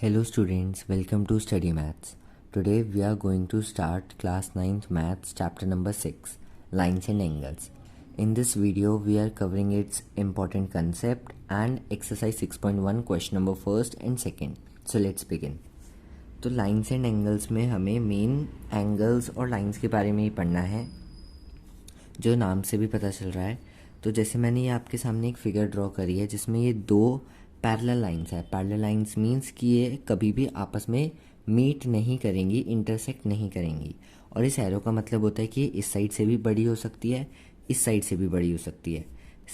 Hello students, welcome to Study Maths. Today we are going to start class 9th Maths chapter number 6, Lines and Angles. In this video we are covering its important concept and exercise 6.1 question number 1st and 2nd. So let's begin. तो lines and angles में हमें main angles और lines के बारे में ही पढ़ना है, जो नाम से भी पता चल रहा है। तो जैसे मैंने ये आपके सामने एक फिगर ड्रॉ करी है जिसमें ये दो पैरेलल लाइंस है। पैरेलल लाइंस मींस कि ये कभी भी आपस में मीट नहीं करेंगी, इंटरसेक्ट नहीं करेंगी। और इस एरो का मतलब होता है कि इस साइड से भी बड़ी हो सकती है, इस साइड से भी बड़ी हो सकती है।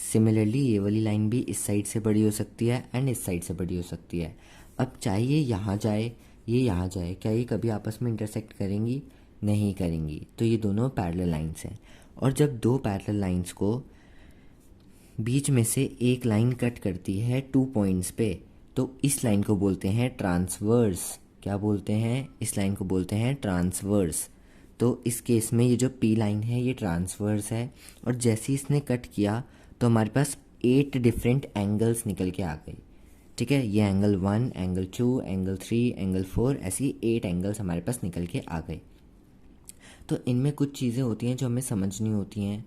सिमिलरली ये वाली लाइन भी इस साइड से बड़ी हो सकती है एंड इस साइड से बड़ी हो सकती है। अब चाहे ये यहाँ जाए, ये यहाँ जाए, क्या ये कभी आपस में इंटरसेक्ट करेंगी? नहीं करेंगी। तो ये दोनों पैरेलल लाइंस हैं। और जब दो पैरेलल लाइंस को बीच में से एक लाइन कट करती है 2 पॉइंट्स पे, तो इस लाइन को बोलते हैं ट्रांसवर्स। क्या बोलते हैं? इस लाइन को बोलते हैं ट्रांसवर्स। तो इस केस में ये जो पी लाइन है ये ट्रांसवर्स है। और जैसे इसने कट किया तो हमारे पास 8 डिफरेंट एंगल्स निकल के आ गए। ठीक है, ये एंगल 1, एंगल 2, एंगल 3, एंगल 4, ऐसी 8 एंगल्स हमारे पास निकल के आ गए। तो इनमें कुछ चीज़ें होती हैं जो हमें समझनी होती हैं।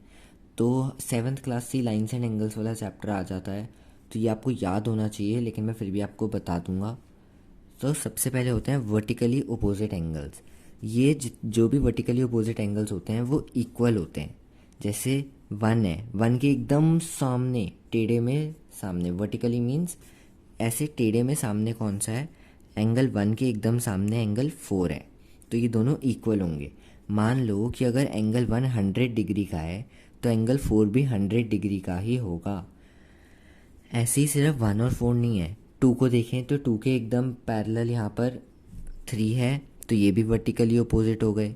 तो 7th क्लास से लाइन्स एंड एंगल्स वाला चैप्टर आ जाता है, तो ये आपको याद होना चाहिए, लेकिन मैं फिर भी आपको बता दूंगा। तो सबसे पहले होते हैं वर्टिकली अपोजिट एंगल्स। ये जो भी वर्टिकली अपोजिट एंगल्स होते हैं वो इक्वल होते हैं। जैसे 1 है, 1 के एकदम सामने टेढ़े में सामने, वर्टिकली मीन्स ऐसे टेढ़े में सामने कौन सा है? एंगल 1 के एकदम सामने एंगल 4 है। तो ये दोनों इक्वल होंगे। मान लो कि अगर एंगल 1 100 डिग्री का है तो एंगल 4 भी 100 डिग्री का ही होगा। ऐसे ही सिर्फ 1 और 4 नहीं है, 2 को देखें तो 2 के एकदम पैरेलल यहाँ पर 3 है, तो ये भी वर्टिकली अपोजिट हो गए।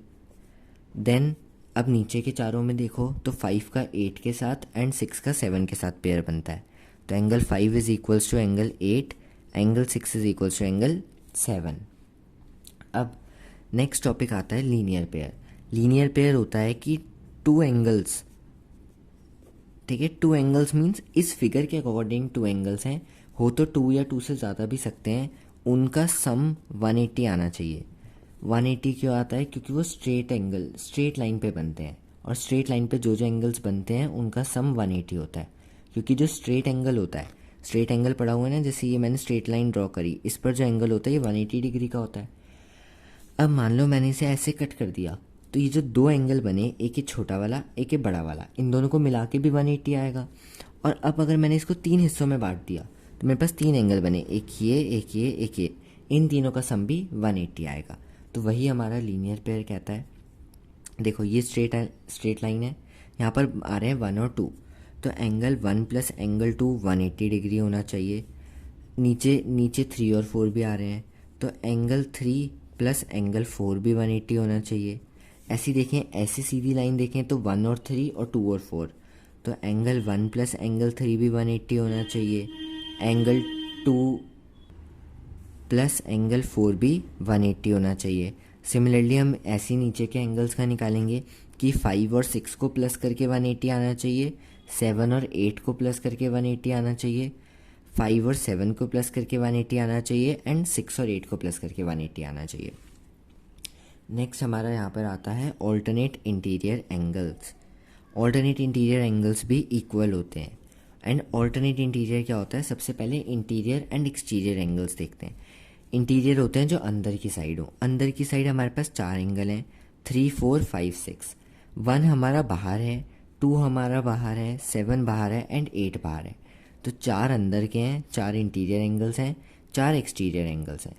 देन अब नीचे के चारों में देखो तो 5 का 8 के साथ एंड 6 का 7 के साथ पेयर बनता है। तो angle 5 is equals to angle 8, angle 6 is equals to angle 7। अब नेक्स्ट टॉपिक आता है लीनियर पेयर। लीनियर पेयर होता है कि 2 एंगल्स, ठीक है, 2 एंगल्स मीन्स इस फिगर के अकॉर्डिंग 2 एंगल्स हैं, हो तो 2 या 2 से ज़्यादा भी सकते हैं, उनका सम 180 आना चाहिए। 180 क्यों आता है? क्योंकि वो स्ट्रेट एंगल स्ट्रेट लाइन पे बनते हैं, और स्ट्रेट लाइन पे जो जो एंगल्स बनते हैं उनका सम 180 होता है। क्योंकि जो स्ट्रेट एंगल होता है, स्ट्रेट एंगल पड़ा हुआ है ना, जैसे ये मैंने स्ट्रेट लाइन ड्रॉ करी, इस पर जो एंगल होता है ये 180 डिग्री का होता है। अब मान लो मैंने इसे ऐसे कट कर दिया, तो ये जो 2 एंगल बने, एक ये छोटा वाला एक ये बड़ा वाला, इन दोनों को मिला के भी 180 आएगा। और अब अगर मैंने इसको 3 हिस्सों में बांट दिया तो मेरे पास 3 एंगल बने, एक ये एक ये एक ये, इन तीनों का सम भी 180 आएगा। तो वही हमारा लीनियर पेयर कहता है। देखो ये स्ट्रेट लाइन है, यहाँ पर आ रहे हैं 1 और 2, तो एंगल 1 प्लस एंगल 2 180 डिग्री होना चाहिए। नीचे 3 और 4 भी आ रहे हैं, तो एंगल 3 प्लस एंगल 4 भी 180 होना चाहिए। ऐसी देखें, ऐसी सीधी लाइन देखें तो 1 और 3 और 2 और 4, तो एंगल 1 प्लस एंगल 3 भी 180 होना चाहिए। एंगल 2 प्लस एंगल 4 भी 180 होना चाहिए। सिमिलरली हम ऐसी नीचे के एंगल्स का निकालेंगे कि 5 और 6 को प्लस करके 180 आना चाहिए, 7 और 8 को प्लस करके 180 आना चाहिए, 5 और 7 को प्लस करके 180 आना चाहिए, एंड 6 और 8 को प्लस करके 180 आना चाहिए। नेक्स्ट हमारा यहाँ पर आता है alternate interior angles. Alternate interior angles भी इक्वल होते हैं। एंड ऑल्टरनेट इंटीरियर क्या होता है? सबसे पहले इंटीरियर एंड एक्सटीरियर एंगल्स देखते हैं। इंटीरियर होते हैं जो अंदर की साइड हो। अंदर की साइड हमारे पास 4 एंगल हैं, 3, 4, 5, 6। 1 हमारा बाहर है, 2 हमारा बाहर है, 7 बाहर है एंड 8 बाहर है। तो 4 अंदर के हैं, 4 इंटीरियर एंगल्स हैं, 4 एक्सटीरियर एंगल्स हैं।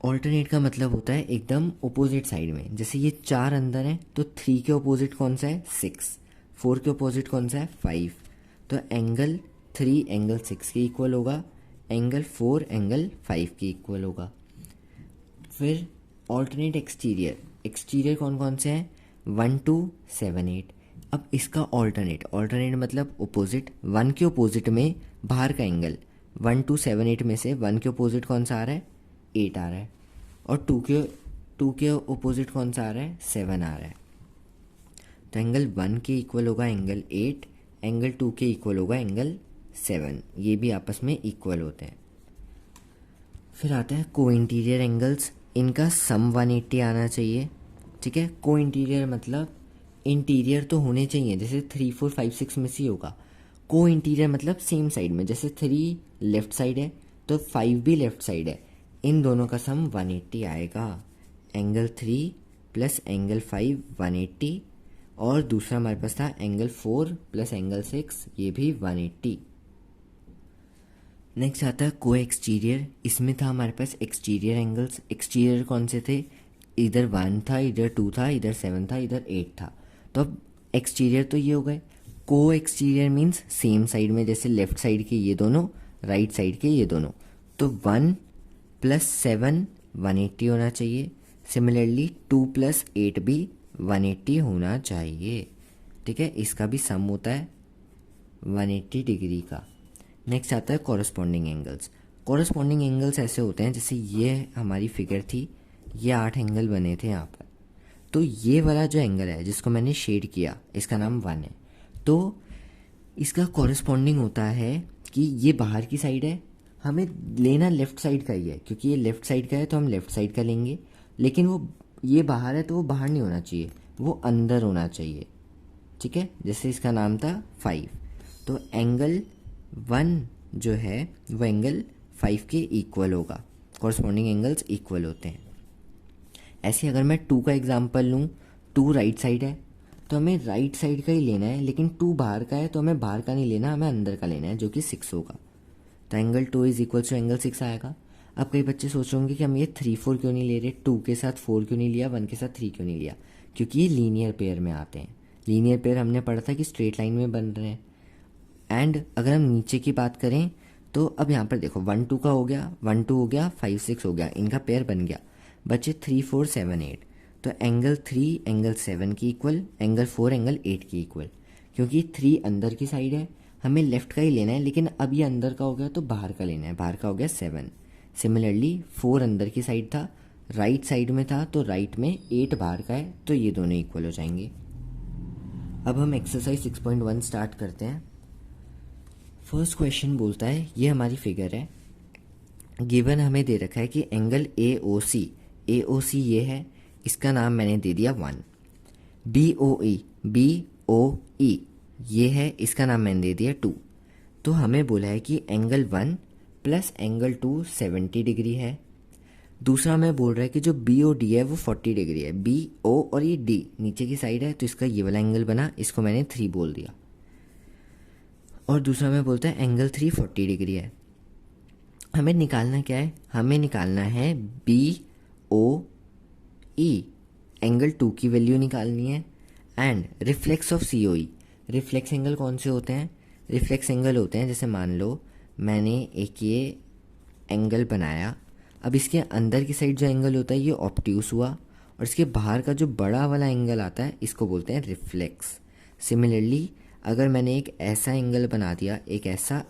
ऑल्टरनेट का मतलब होता है एकदम अपोजिट साइड में। जैसे ये 4 अंदर है तो 3 के अपोजिट कौन सा है? 6। 4 के अपोजिट कौन सा है? 5। तो एंगल 3 एंगल 6 के इक्वल होगा, एंगल 4 एंगल 5 के इक्वल होगा। फिर ऑल्टरनेट एक्सटीरियर कौन कौन से हैं? 1, 2, 7, 8। अब इसका ऑल्टरनेट मतलब अपोजिट। 1 के अपोजिट में बाहर का एंगल, 1, 2, 7, 8 में से 1 के अपोजिट कौन सा आ रहा है? 8 आ रहा है। और 2 के अपोजिट कौन सा आ रहा है? 7 आ रहा है। तो एंगल 1 के इक्वल होगा एंगल 8, एंगल 2 के इक्वल होगा एंगल 7। ये भी आपस में इक्वल होते हैं। फिर आता है को इंटीरियर एंगल्स, इनका सम 180 आना चाहिए। ठीक है, को इंटीरियर मतलब इंटीरियर तो होने चाहिए, जैसे 3 4 5 6 में से होगा। को इंटीरियर मतलब सेम साइड में, जैसे 3 लेफ्ट साइड है तो 5 भी लेफ्ट साइड है, इन दोनों का सम 180 आएगा। एंगल 3 प्लस एंगल 5 180, और दूसरा हमारे पास था एंगल 4 प्लस एंगल 6, ये भी 180। नेक्स्ट आता है को एक्सटीरियर, इसमें था हमारे पास एक्सटीरियर एंगल्स। एक्सटीरियर कौन से थे, इधर 1 था, इधर 2 था, इधर 7 था, इधर 8 था। तो अब एक्सटीरियर तो ये हो गए। को एक्सटीरियर मीन्स सेम साइड में, जैसे लेफ्ट साइड के ये दोनों, राइट साइड के ये दोनों। तो 1 प्लस 7 180 होना चाहिए। सिमिलरली 2 प्लस 8 भी 180 होना चाहिए। ठीक है, इसका भी सम होता है 180 डिग्री का। नेक्स्ट आता है कॉरस्पॉन्डिंग एंगल्स। कॉरस्पॉन्डिंग एंगल्स ऐसे होते हैं, जैसे ये हमारी फिगर थी, ये 8 एंगल बने थे यहाँ पर। तो ये वाला जो एंगल है जिसको मैंने शेड किया, इसका नाम 1 है। तो इसका कॉरस्पॉन्डिंग होता है कि ये बाहर की साइड है, हमें लेना लेफ्ट साइड का ही है, क्योंकि ये लेफ्ट साइड का है तो हम लेफ्ट साइड का लेंगे। लेकिन वो ये बाहर है तो वो बाहर नहीं होना चाहिए, वो अंदर होना चाहिए। ठीक है, जैसे इसका नाम था 5, तो एंगल 1 जो है वो एंगल 5 के इक्वल होगा। कॉरस्पॉन्डिंग एंगल्स इक्वल होते हैं। ऐसे अगर मैं 2 का एग्जांपल लूँ, 2 राइट साइड है तो हमें राइट साइड का ही लेना है, लेकिन 2 बाहर का है तो हमें बाहर का नहीं लेना, हमें अंदर का लेना है, जो कि 6 होगा। तो angle 2 is equal to angle 6 आएगा। अब कई बच्चे सोच रहे होंगे कि हम ये 3 4 क्यों नहीं ले रहे, 2 के साथ 4 क्यों नहीं लिया, 1 के साथ 3 क्यों नहीं लिया, क्योंकि ये लीनियर पेयर में आते हैं। लीनियर पेयर हमने पढ़ा था कि स्ट्रेट लाइन में बन रहे हैं। एंड अगर हम नीचे की बात करें तो अब यहाँ पर देखो 1 2 का हो गया, 1 2 हो गया, 5 6 हो गया, इनका पेयर बन गया, बचे 3 4 7 8। तो एंगल 3 एंगल 7 की इक्वल, एंगल 4 एंगल 8 की इक्वल। क्योंकि 3 अंदर की साइड है, हमें लेफ्ट का ही लेना है, लेकिन अब ये अंदर का हो गया तो बाहर का लेना है, बाहर का हो गया 7। सिमिलरली 4 अंदर की साइड था, राइट साइड में था तो राइट में, 8 बाहर का है, तो ये दोनों इक्वल हो जाएंगे। अब हम एक्सरसाइज 6.1 स्टार्ट करते हैं। फर्स्ट क्वेश्चन बोलता है, ये हमारी फिगर है, गिवन हमें दे रखा है कि एंगल AOC ये है, इसका नाम मैंने दे दिया 1। BOE ये है, इसका नाम मैंने दे दिया 2। तो हमें बोला है कि एंगल 1 प्लस एंगल 2 70 डिग्री है। दूसरा हमें बोल रहा है कि जो BOD है वो 40 डिग्री है। BO और ये D नीचे की साइड है, तो इसका ये वाला एंगल बना, इसको मैंने 3 बोल दिया। और दूसरा हमें बोलता है एंगल 3 40 डिग्री है। हमें निकालना क्या है, हमें निकालना है BOE, एंगल 2 की वैल्यू निकालनी है, and reflex of COE। Reflex angle कौन से होते हैं, रिफ्लेक्स एंगल होते हैं, जैसे मान लो मैंने एक ये एंगल बनाया, अब इसके अंदर की साइड जो एंगल होता है ये ऑब्ट्यूस हुआ, और इसके बाहर का जो बड़ा वाला एंगल आता है इसको बोलते हैं रिफ्लेक्स। सिमिलरली अगर मैंने एक ऐसा एंगल बना दिया, एक ऐसा,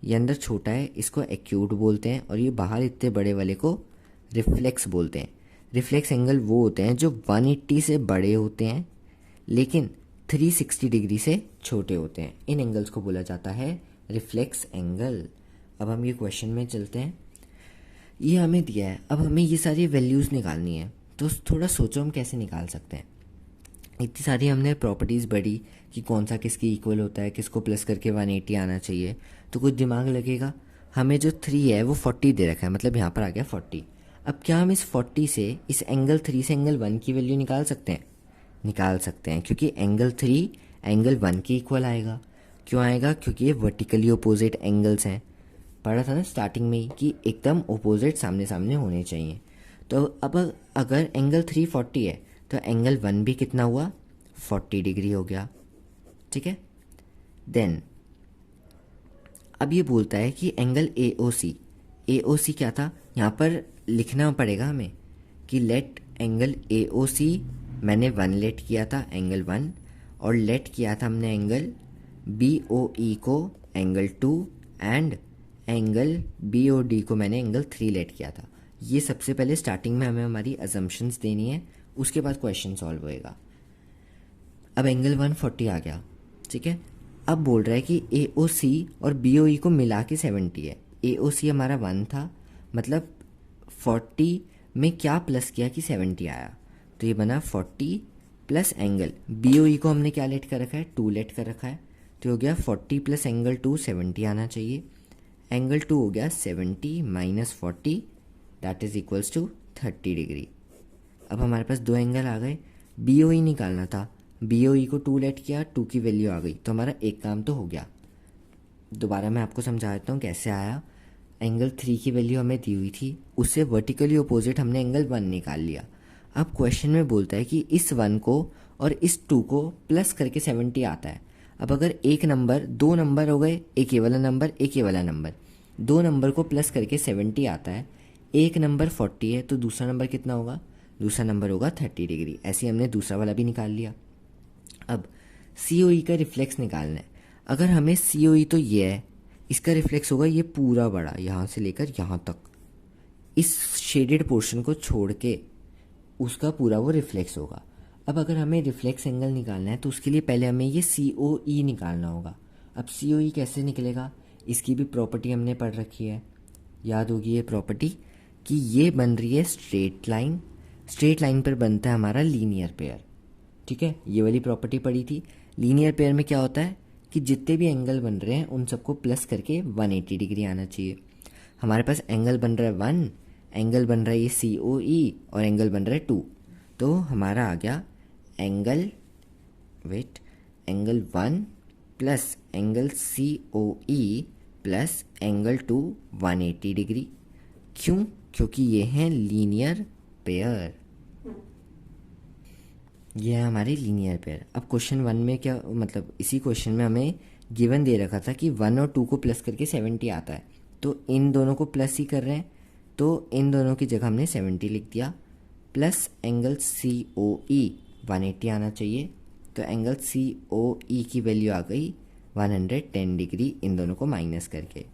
ये अंदर छोटा है, इसको एक्यूट बोलते हैं, और ये बाहर इतने बड़े वाले को रिफ्लेक्स बोलते हैं। रिफ्लेक्स एंगल वो होते हैं जो 180 से बड़े होते हैं लेकिन 360 डिग्री से छोटे होते हैं, इन एंगल्स को बोला जाता है रिफ्लेक्स एंगल। अब हम ये क्वेश्चन में चलते हैं, ये हमें दिया है, अब हमें ये सारी वैल्यूज़ निकालनी है, तो थोड़ा सोचो हम कैसे निकाल सकते हैं। इतनी सारी हमने प्रॉपर्टीज़ पढ़ी कि कौन सा किसकी इक्वल होता है, किसको प्लस करके 180 आना चाहिए, तो कुछ दिमाग लगेगा। हमें जो 3 है वो 40 दे रखा है, मतलब यहाँ पर आ गया 40। अब क्या हम इस 40 से इस एंगल 3 से एंगल 1 की वैल्यू निकाल सकते हैं, निकाल सकते हैं, क्योंकि एंगल 3 एंगल 1 के इक्वल आएगा। क्यों आएगा, क्योंकि ये वर्टिकली अपोजिट एंगल्स हैं। पढ़ा था ना स्टार्टिंग में ही कि एकदम अपोजिट सामने सामने होने चाहिए। तो अब अगर एंगल 3 40 है तो एंगल 1 भी कितना हुआ, 40 डिग्री हो गया। ठीक है, देन अब ये बोलता है कि एंगल AOC क्या था, यहाँ पर लिखना पड़ेगा हमें कि लेट एंगल AOC, मैंने 1 लेट किया था एंगल 1, और लेट किया था हमने एंगल BOE को एंगल 2, एंड एंगल BOD को मैंने एंगल 3 लेट किया था। ये सबसे पहले स्टार्टिंग में हमें हमारी अजम्पशंस देनी है, उसके बाद क्वेश्चन सॉल्व होएगा। अब एंगल 140 आ गया, ठीक है। अब बोल रहा है कि AOC और BOE को मिला के 70 है। AOC हमारा 1 था, मतलब 40 में क्या प्लस किया कि 70 आया, तो ये बना 40 प्लस एंगल BOE को हमने क्या लेट कर रखा है, 2 लेट कर रखा है, तो हो गया 40 प्लस एंगल 2 70 आना चाहिए। एंगल 2 हो गया 70 minus 40 that is equals to 30 degree. अब हमारे पास दो एंगल आ गए, BOE निकालना था, BOE को 2 लेट किया, 2 की वैल्यू आ गई, तो हमारा एक काम तो हो गया। दोबारा मैं आपको समझा देता हूँ कैसे आया। एंगल 3 की वैल्यू हमें दी हुई थी, उससे वर्टिकली अपोजिट हमने एंगल 1 निकाल लिया। अब क्वेश्चन में बोलता है कि इस 1 को और इस 2 को प्लस करके 70 आता है। अब अगर एक नंबर, दो नंबर हो गए, एक ये वाला नंबर एक ये वाला नंबर, दो नंबर को प्लस करके 70 आता है, एक नंबर 40 है तो दूसरा नंबर कितना होगा, दूसरा नंबर होगा 30 डिग्री। ऐसे हमने दूसरा वाला भी निकाल लिया। अब COE का रिफ्लेक्स निकालना है। अगर हमें COE तो ये है, इसका रिफ्लेक्स होगा ये पूरा बड़ा, यहाँ से लेकर यहाँ तक, इस शेडेड पोर्शन को छोड़ के उसका पूरा वो रिफ्लेक्स होगा। अब अगर हमें रिफ्लेक्स एंगल निकालना है तो उसके लिए पहले हमें ये COE निकालना होगा। अब COE कैसे निकलेगा, इसकी भी प्रॉपर्टी हमने पढ़ रखी है, याद होगी ये प्रॉपर्टी कि ये बन रही है स्ट्रेट लाइन, स्ट्रेट लाइन पर बनता है हमारा लीनियर पेयर। ठीक है, ये वाली प्रॉपर्टी पढ़ी थी। लीनियर पेयर में क्या होता है कि जितने भी एंगल बन रहे हैं उन सबको प्लस करके 180 डिग्री आना चाहिए। हमारे पास एंगल बन रहा है 1, एंगल बन रहा है ये COE और एंगल बन रहा है 2, तो हमारा आ गया angle angle 1 plus angle COE plus angle 2 180 degree. क्यों, क्योंकि ये हैं लीनियर पेयर, ये है हमारे लीनियर पेयर। अब क्वेश्चन 1 में क्या, मतलब इसी क्वेश्चन में हमें गिवन दे रखा था कि 1 और 2 को प्लस करके 70 आता है, तो इन दोनों को प्लस ही कर रहे हैं, तो इन दोनों की जगह हमने 70 लिख दिया, प्लस एंगल COE 180 आना चाहिए, तो एंगल COE की वैल्यू आ गई 110 डिग्री, इन दोनों को माइनस करके।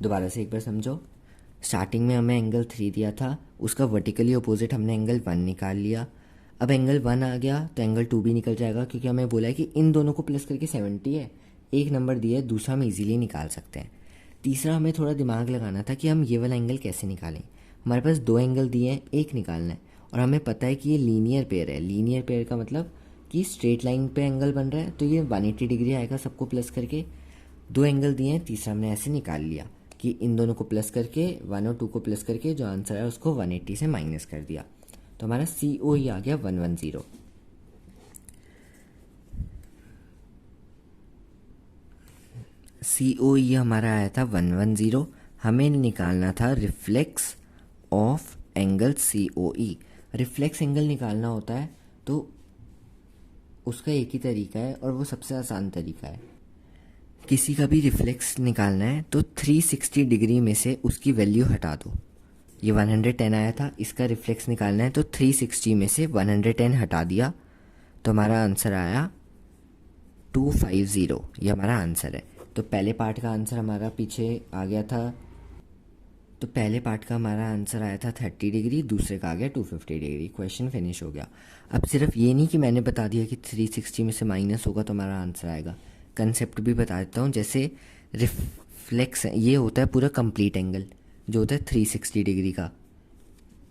दोबारा से एक बार समझो, स्टार्टिंग में हमें एंगल 3 दिया था, उसका वर्टिकली अपोजिट हमने एंगल 1 निकाल लिया। अब एंगल 1 आ गया तो एंगल 2 भी निकल जाएगा, क्योंकि हमें बोला है कि इन दोनों को प्लस करके 70 है, एक नंबर दिया है, दूसरा हम इजीली निकाल सकते हैं। तीसरा हमें थोड़ा दिमाग लगाना था कि हम ये वाला एंगल कैसे निकालें। हमारे पास दो एंगल दिए हैं, एक निकालना है, और हमें पता है कि ये लीनियर पेयर है। लीनियर पेयर का मतलब कि स्ट्रेट लाइन पे एंगल बन रहा है, तो ये 180 डिग्री आएगा सबको प्लस करके। दो एंगल दिए हैं, तीसरा हमने ऐसे निकाल लिया कि इन दोनों को प्लस करके 1 और 2 को प्लस करके जो आंसर है उसको 180 से माइनस कर दिया, तो हमारा COE आ गया 110। COE हमारा आया था 110। हमें निकालना था reflex of angle COE। Reflex angle निकालना होता है तो उसका एक ही तरीका है और वो सबसे आसान तरीका है। किसी का भी रिफ्लेक्स निकालना है तो 360 डिग्री में से उसकी वैल्यू हटा दो। ये 110 आया था, इसका रिफ्लेक्स निकालना है तो 360 में से 110 हटा दिया, तो हमारा आंसर आया 250। ये हमारा आंसर है। तो पहले पार्ट का आंसर हमारा पीछे आ गया था, तो पहले पार्ट का हमारा आंसर आया था 30 डिग्री, दूसरे का आ गया 250 डिग्री। क्वेश्चन फिनिश हो गया। अब सिर्फ ये नहीं कि मैंने बता दिया कि 360 में से माइनस होगा तो हमारा आंसर आएगा, कंसेप्ट भी बता देता हूँ। जैसे रिफ्लेक्स ये होता है पूरा कंप्लीट एंगल जो होता है 360 डिग्री का,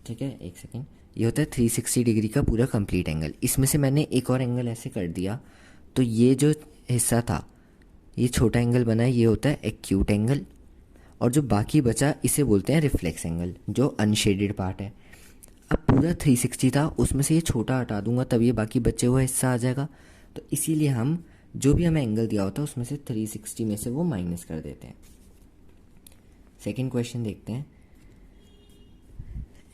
ठीक है, एक सेकेंड, ये होता है 360 डिग्री का पूरा कंप्लीट एंगल। इसमें से मैंने एक और एंगल ऐसे कर दिया, तो ये जो हिस्सा था, ये छोटा एंगल बना है, ये होता है एक्यूट एंगल, और जो बाकी बचा इसे बोलते हैं रिफ्लेक्स एंगल, जो अनशेडेड पार्ट है। अब पूरा 360 था, उसमें से ये छोटा हटा दूंगा, तब ये बाकी बचे हुआ हिस्सा आ जाएगा। तो इसीलिए हम जो भी हमें एंगल दिया होता है उसमें से 360 में से वो माइनस कर देते हैं। सेकेंड क्वेश्चन देखते हैं।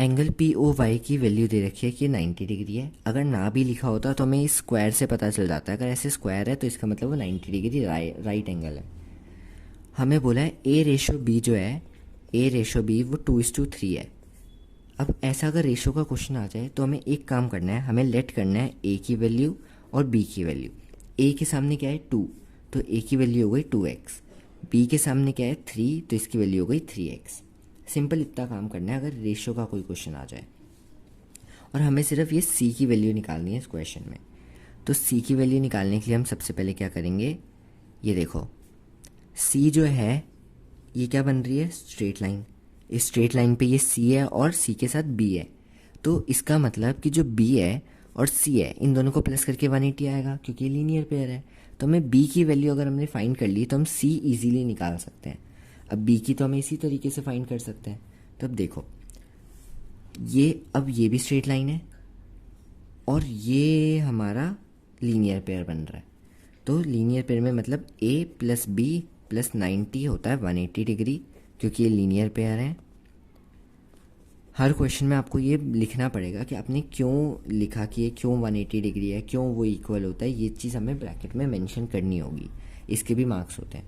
एंगल POY की वैल्यू दे रखी है कि 90 डिग्री है। अगर ना भी लिखा होता तो हमें इस स्क्वायर से पता चल जाता है, अगर ऐसे स्क्वायर है तो इसका मतलब वो 90 डिग्री राइट एंगल है। हमें बोला है A/B जो है, A/B वो 2:3 है। अब ऐसा अगर रेशो का क्वेश्चन आ जाए तो हमें एक काम करना है, हमें लेट करना है A की वैल्यू और B की वैल्यू। A के सामने क्या है 2, तो A की वैल्यू हो गई 2x, B के सामने क्या है 3, तो इसकी वैल्यू हो गई 3x। सिंपल इतना काम करना है अगर रेशो का कोई क्वेश्चन आ जाए। और हमें सिर्फ ये C की वैल्यू निकालनी है इस क्वेश्चन में। तो C की वैल्यू निकालने के लिए हम सबसे पहले क्या करेंगे, ये देखो C जो है ये क्या बन रही है, स्ट्रेट लाइन, इस स्ट्रेट लाइन पे ये सी है और सी के साथ बी है, तो इसका मतलब कि जो बी है और सी है इन दोनों को प्लस करके 180 आएगा क्योंकि लीनियर पेयर है। तो हमें बी की वैल्यू अगर हमने फाइंड कर ली तो हम सी इजीली निकाल सकते हैं। अब बी की तो हमें इसी तरीके से फाइंड कर सकते हैं। तो अब देखो ये भी स्ट्रेट लाइन है और ये हमारा लीनियर पेयर बन रहा है। तो लीनियर पेयर में मतलब a प्लस बी प्लस 90 होता है 180 डिग्री, क्योंकि ये लीनियर पेयर है। हर क्वेश्चन में आपको ये लिखना पड़ेगा कि आपने क्यों लिखा कि ये क्यों 180 डिग्री है, क्यों वो इक्वल होता है, ये चीज़ हमें ब्रैकेट में मेंशन करनी होगी, इसके भी मार्क्स होते हैं।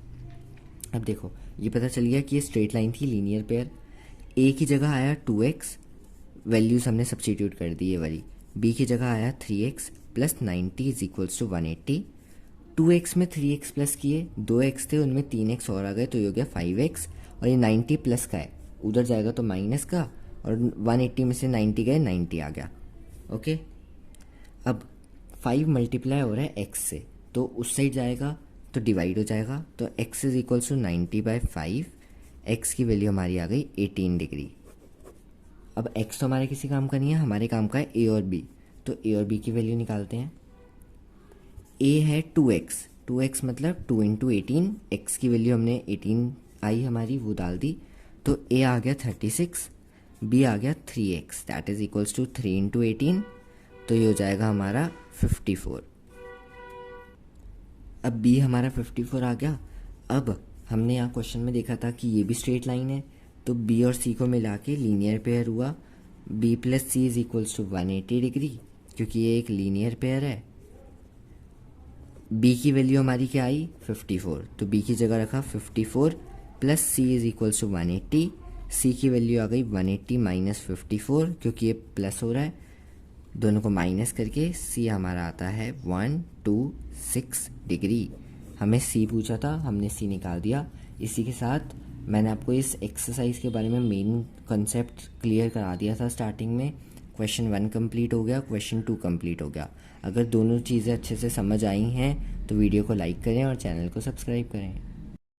अब देखो ये पता चल गया कि ये स्ट्रेट लाइन थी लीनियर पेयर। a की जगह आया 2x, वैल्यूज़ हमने सब्स्टिट्यूट कर दी ये वाली। b की जगह आया 3x plus 90 is equals to 180। 2x में 3x प्लस किए, 2x थे उनमें 3x और आ गए तो ये हो गया 5x, और ये 90 प्लस का है, उधर जाएगा तो माइनस का, और 180 में से 90 गए 90 आ गया। ओके, अब 5 मल्टीप्लाई हो रहा है x से, तो उस साइड जाएगा तो डिवाइड हो जाएगा, तो x is equals to 90/5। x की वैल्यू हमारी आ गई 18 डिग्री। अब x तो हमारे किसी काम का नहीं है, हमारे काम का है a और b, तो a और b की वैल्यू निकालते हैं। a है 2x मतलब 2 इंटू 18, x की वैल्यू हमने 18 आई हमारी वो डाल दी, तो a आ गया 36, b आ गया 3x, that is equals to 3 into 18, तो ये हो जाएगा हमारा 54। अब b हमारा 54 आ गया। अब हमने यहाँ क्वेश्चन में देखा था कि ये भी स्ट्रेट लाइन है, तो b और c को मिला के लीनियर पेयर हुआ। b plus C is equals to 180 degree, क्योंकि ये एक लीनियर पेयर है। b की वैल्यू हमारी क्या आई 54, तो b की जगह रखा 54 plus c is equals to 180। c की वैल्यू आ गई 180 माइनस 54, क्योंकि ये प्लस हो रहा है, दोनों को माइनस करके c हमारा आता है 126 डिग्री। हमें c पूछा था, हमने c निकाल दिया। इसी के साथ मैंने आपको इस एक्सरसाइज के बारे में मेन कॉन्सेप्ट क्लियर करा दिया था स्टार्टिंग में। क्वेश्चन 1 कंप्लीट हो गया, क्वेश्चन 2 कंप्लीट हो गया। अगर दोनों चीज़ें अच्छे से समझ आई हैं तो वीडियो को लाइक करें और चैनल को सब्सक्राइब करें।